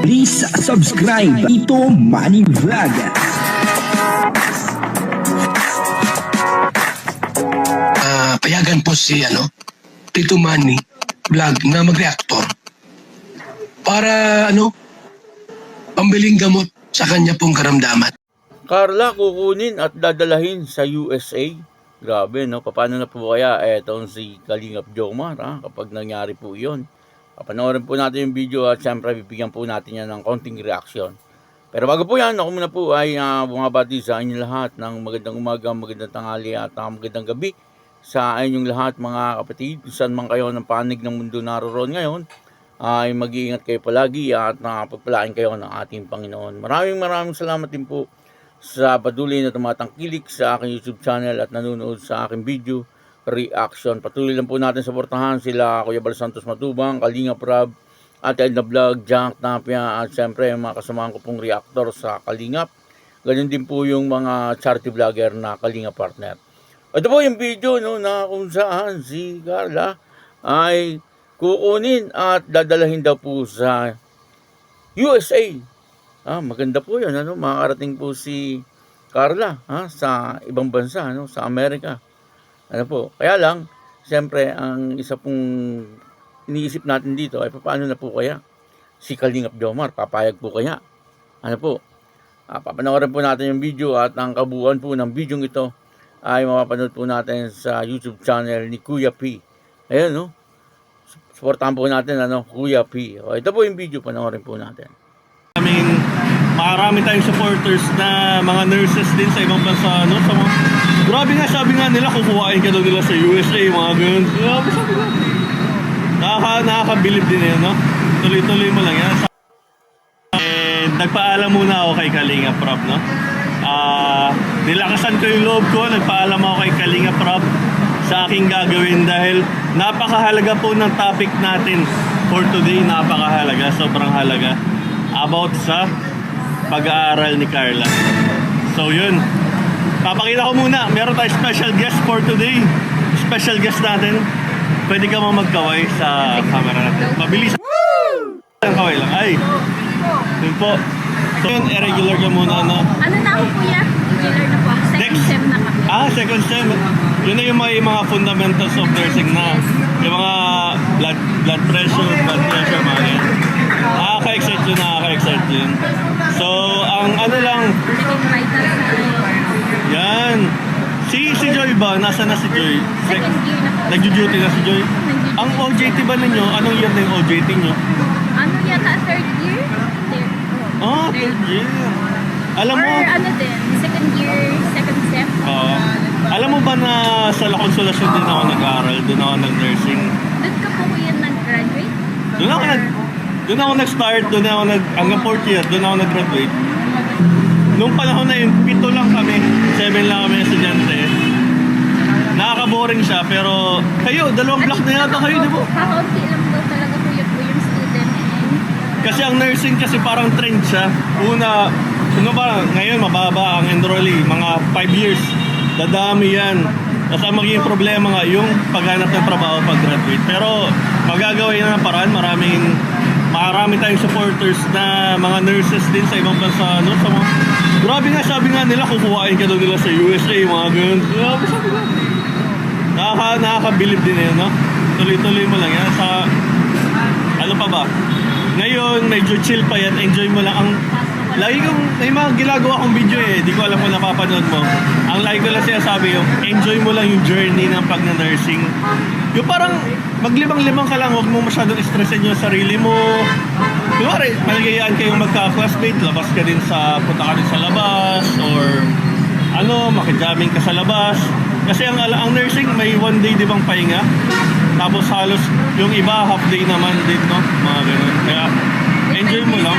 Please subscribe Ito Money Vlog. Payagan po si Tito Manny Vlog na mag-reactor para pambiling gamot sa kanya pong karamdaman. Carla kukunin at dadalahin sa USA. Grabe, no? Paano na po kaya etong si Kalingap Jomar, kapag nangyari po yun? Papanoorin po natin yung video at syempre bibigyan po natin yan ng konting reaksyon. Pero bago po yan, ako muna po ay bumabati sa inyo lahat ng magandang umaga, magandang tanghali at magandang gabi sa inyong lahat mga kapatid. Kung saan man kayo ng panig ng mundo naroon ngayon, ay mag-iingat kayo palagi at pagpalain kayo ng ating Panginoon. Maraming salamat din po sa patuloy na tumatangkilik sa aking YouTube channel at nanonood sa aking video reaction. Patuloy lang po natin suportahan sila Kuya Bal Santos Matubang, Kalingap Rob, at Edna Vlog, Jack Tapia, at syempre mga kasamahan ko pong reactor sa Kalingap. Ganyan din po yung mga charity vlogger na Kalingap partner. Ito po yung video na kung saan si Carla ay kukunin at dadalahin daw po sa USA. Maganda po yun, makakarating po si Carla sa ibang bansa, sa Amerika. Kaya lang, siyempre, ang isa pong iniisip natin dito ay paano na po kaya si Kalingap Jomar, papayag po kaya? Papanoorin po natin yung video at ang kabuuan po ng video ito ay mapapanood po natin sa YouTube channel ni Kuya P. Ayan, supportahan po natin, Kuya P. Ito po yung video, panoorin po natin. Marami tayong supporters na mga nurses din sa ibang bansa, grabe nga, sabi nga nila kukuhain ka daw nila sa USA, mga ganun. Grabe, sabi nga. Nakakabilib din yun, Tuloy-tuloy mo lang yan. And nagpaalam muna ako kay Kalingap Rob, nilakasan ko yung loob ko, nagpaalam ako kay Kalingap Rob sa aking gagawin dahil napakahalaga po ng topic natin for today, napakahalaga, sobrang halaga about sa pag-aaral ni Carla. So yun, papakita ko muna, meron tayong special guest for today. Special guest natin, pwede ka magkaway sa camera natin. Mabilis ang kaway lang. Ay, yun po. So yun, irregular ka muna, Ano na ako kuya? Regular na po ako. Second sem na kami. Second sem. Yun na yung mga fundamentals of nursing na. Yung mga blood pressure, mga yan. Nakaka-excite yun. So, ang lang. Yan. Si Joy ba? Nasaan na si Joy? Second year na po. Nag-duty na si Joy? Ang OJT ba ninyo? Anong year na yung OJT nyo? Ano yata? Third year? Third year. Alam mo? Or din? Second year, second sem? Alam mo ba na sa La Consolacion din ako nag-aaral? Doon ako nag-nursing. Doon ka po kuya nag-graduate? Doon ako nag-start, hanggang 4th year, doon ako nag-graduate. Nung panahon na yun, 7 lang kami, 7 lang kami estudyante. Nakaka-boring siya, pero kayo, 2 block na yata kayo, di ba? Kakaunti lang daw talaga po yung student. Kasi ang nursing kasi parang trend siya. Ngayon mababa ang enrollee, mga 5 years. Dadami yan. Kasi ang magiging problema nga yung paghanap ng trabaho pag-graduate. Pero magagawa yan ng paraan, marami tayong supporters na mga nurses din sa ibang bansa, grabe nga, sabi nga nila kukuhain ka daw nila sa USA, mga ganun. Grabe, sabi nga. Nakakabilib din yun, Tuloy-tuloy mo lang yan. Pa ba? Ngayon, medyo chill pa yan, enjoy mo lang. Lagi kong, may mga ginagawa kong video di ko alam kung napapanood mo. Ang lagi ko lang sinasabi enjoy mo lang yung journey ng pag-nursing. Yung parang maglibang-libang ka lang, huwag mo masyadong stressin yung sarili mo. Kunwari, maligayaan kayong magka-classmate, labas ka din punta ka din sa labas, or makijaming ka sa labas. Kasi ang nursing, may 1 day di bang pahinga? Tapos halos yung iba, half day naman din, mga ganun. Kaya, enjoy mo lang.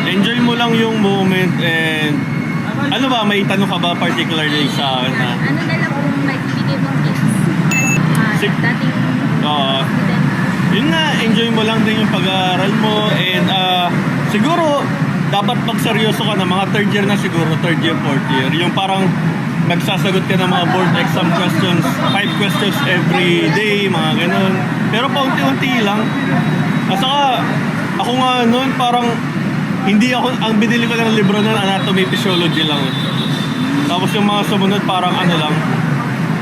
Enjoy mo lang yung moment and may tanong ka ba particularly sa akin na? Ano na lang kung bigay mong tips dating student? Yun nga, enjoy mo lang din yung pag-aaral mo and siguro dapat pag seryoso ka na mga 3rd year na siguro, 3rd year, 4th year, yung parang nagsasagot ka ng mga board exam questions, 5 questions every day, mga ganun. Pero paunti-unti lang. At saka Ako nga noon parang hindi ako, ang binili ko lang ng libro ng anatomy, physiology lang. Tapos yung mga sumunod parang ano lang,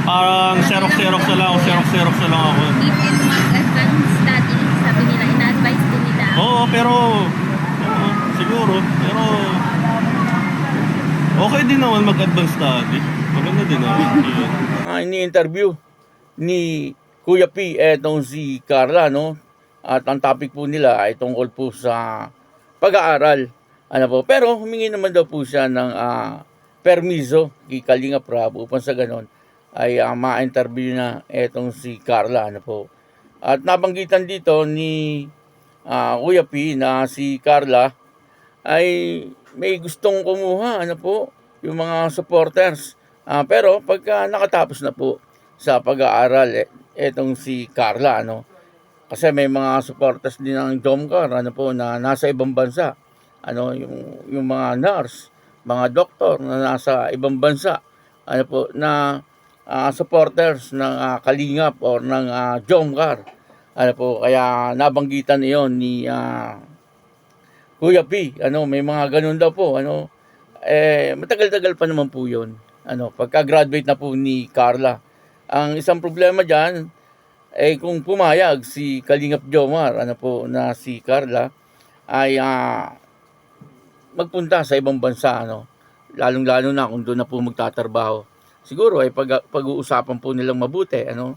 parang xerox na lang ako. Deep in mag-advanced study, sabi nila, ina-advise din nila. Oo, siguro, pero okay din naman mag-advanced study. Maganda din naman. Yun. Ini-interview ni Kuya P etong si Carla, no? At ang topic po nila ay tungkol po sa pag-aaral. Ano po? Pero humingi naman daw po siya ng permiso kay Kalingap Rab upang sa ganon ay ma-interview na etong si Carla. Ano po? At nabanggitan dito ni Kuya P na si Carla ay may gustong kumuha, ano po, yung mga supporters. Pero pagka nakatapos na po sa pag-aaral, etong si Carla, ano, kasi may mga supporters din ng Jomcar, ano po, na nasa ibang bansa, ano, yung mga nurse, mga doktor na nasa ibang bansa, ano po, na supporters ng Kalingap or ng Jomcar, ano po, kaya nabanggitan iyon ni Kuya P, ano, may mga ganun daw po, ano, matagal-tagal pa naman po yun, ano, pagka-graduate na po ni Carla. Ang isang problema dyan, kung pumayag si Kalingap Jomar, ano po, na si Carla, ay magpunta sa ibang bansa, ano, lalong-lalo na kung doon na po magtatrabaho. Siguro ay pag-uusapan po nilang mabuti, ano.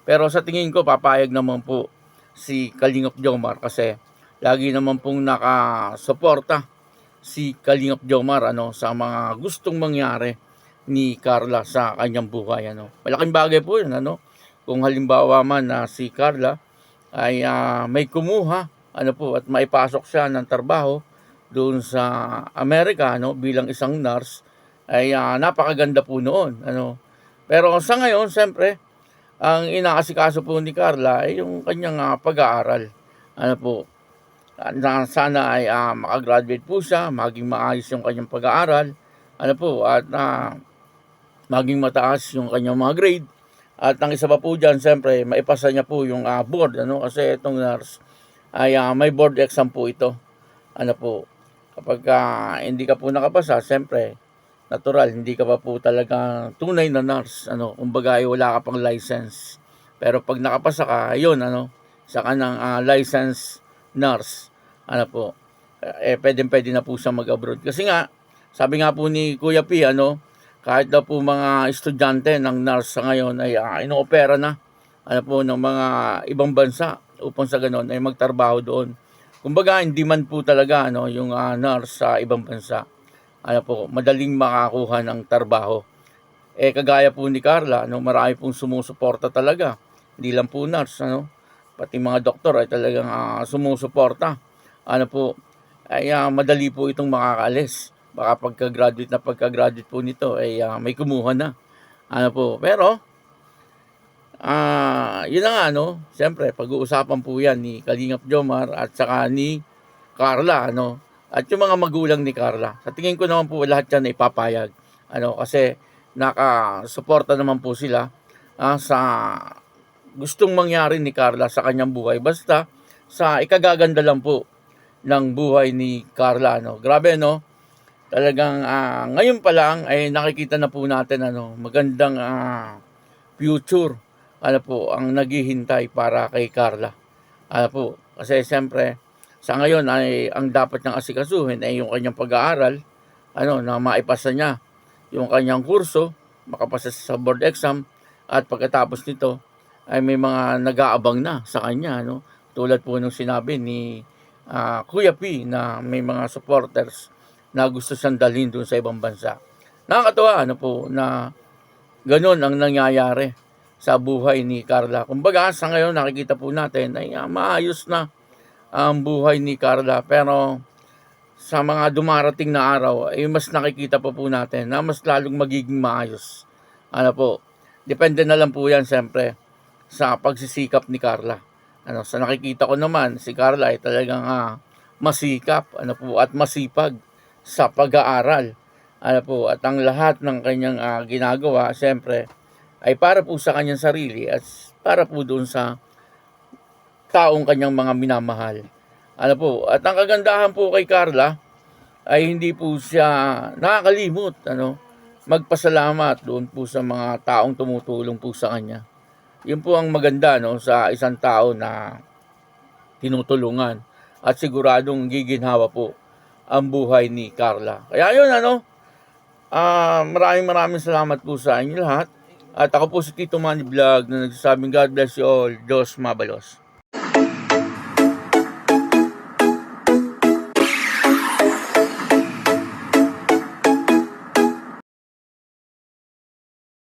Pero sa tingin ko, papayag naman po si Kalingap Jomar kasi lagi naman pong nakasuporta si Kalingap Jomar, ano, sa mga gustong mangyari ni Carla sa kanyang buhay, ano. Malaking bagay po yun, ano. Kung halimbawa man na si Carla ay may kumuha, ano po, at maipasok siya ng trabaho doon sa Amerika, ano, bilang isang nurse, ay napakaganda po noon, ano. Pero sa ngayon, siyempre, ang inaasikaso po ni Carla ay yung kanyang pag-aaral, ano po. Sana ay makagraduate po siya, maging maayos yung kanyang pag-aaral, ano po, at maging mataas yung kanyang mga grade. At ang isa pa po dyan, siyempre, maipasa niya po yung board, ano, kasi itong nurse ay may board exam po ito. Ano po, kapag hindi ka po nakapasa, siyempre, natural, hindi ka pa po talaga tunay na nurse, ano, kumbaga ay wala ka pang license. Pero pag nakapasa ka, ayun, ano, isa ka ng license nurse, ano po, pwede na po siya mag-abroad. Kasi nga, sabi nga po ni Kuya P, ano, kahit daw po mga estudyante ng nurse sa ngayon ay inoopera na, ano po, ng mga ibang bansa upang sa ganon ay magtrabaho doon. Kumbaga, hindi man po talaga, ano, yung nurse sa ibang bansa, ano po, madaling makakuha ng trabaho. Kagaya po ni Carla, ano, marami pong sumusuporta talaga. Hindi lang po nurse, ano, pati mga doktor ay talagang sumusuporta. Ano po, ay madali po itong makakaalis. Baka pagka-graduate po nito ay may kumuha na. Ano po, pero yun na nga, ano, siyempre pag-uusapan po yan ni Kalingap Jomar at saka ni Carla, ano, at yung mga magulang ni Carla. Sa tingin ko naman po lahat yan ay papayag, ano, kasi nakasuporta naman po sila sa gustong mangyari ni Carla sa kanyang buhay, basta sa ikagaganda lang po ng buhay ni Carla, no. Grabe, no. Talagang ngayon pa lang ay nakikita na po natin, ano, magandang future, ano po, ang naghihintay para kay Carla. Ano po, kasi siyempre sa ngayon ay ang dapat niyang asikasuhin ay yung kanyang pag-aaral, ano, na maipasa niya yung kanyang kurso, makapasa sa board exam, at pagkatapos nito ay may mga nag-aabang na sa kanya, ano. Tulad po nung sinabi ni Kuya P na may mga supporters na gusto siyang dalhin doon sa ibang bansa. Nakakatuwa, ano po, na ganun ang nangyayari sa buhay ni Carla. Kumbaga, sa ngayon nakikita po natin ay maayos na ang buhay ni Carla. Pero sa mga dumarating na araw, ay mas nakikita pa po natin na mas lalong magiging maayos. Ano po, depende na lang po yan, siyempre, sa pagsisikap ni Carla. Ano, sa nakikita ko naman, si Carla ay talagang masikap, ano po, at masipag sa pag-aaral, ano po, at ang lahat ng kanyang ginagawa, siyempre, ay para po sa kanyang sarili at para po doon sa taong kanyang mga minamahal. Ano po, at ang kagandahan po kay Carla ay hindi po siya nakakalimot, magpasalamat doon po sa mga taong tumutulong po sa kanya. Yun po ang maganda, sa isang tao na tinutulungan, at siguradong giginhawa po ang buhay ni Carla. Kaya yun, maraming salamat po sa inyo lahat. At ako po si Tito Manny Vlog na nagsasabing God bless you all. Diyos mabalos.